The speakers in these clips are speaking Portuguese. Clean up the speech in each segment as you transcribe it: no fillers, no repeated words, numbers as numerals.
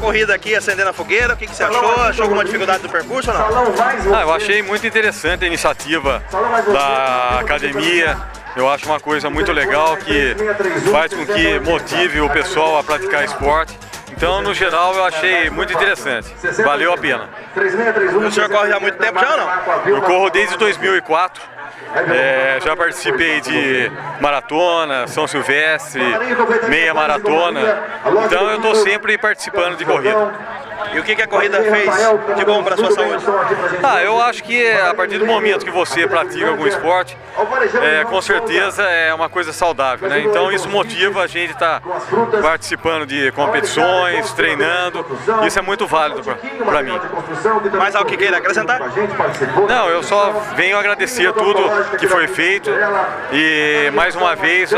corrida aqui, acendendo a fogueira, o que você achou? Achou alguma dificuldade do percurso ou não? Eu achei muito interessante a iniciativa da academia. Eu acho uma coisa muito legal que faz com que motive o pessoal a praticar esporte. Então, no geral, eu achei muito interessante. Valeu a pena. O senhor corre há muito tempo já ou não? Eu corro desde 2004. Já participei de maratona, São Silvestre, meia maratona. Então, eu estou sempre participando de corrida. E o que a corrida fez de bom para a sua saúde? Eu acho que a partir do momento que você pratica algum esporte, com certeza é uma coisa saudável, né? Então isso motiva a gente estar participando de competições, treinando. Isso é muito válido para mim. Mais algo que queira acrescentar? Não, eu só venho agradecer tudo que foi feito e mais uma vez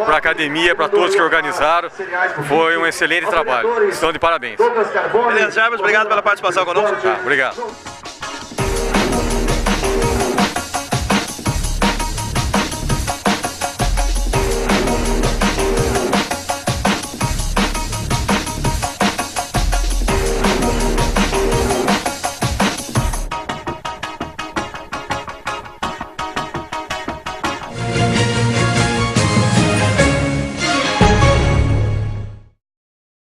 para a academia, para todos que organizaram, foi um excelente trabalho. Estão de parabéns. Beleza, Jarbas, obrigado pela participação conosco. Obrigado.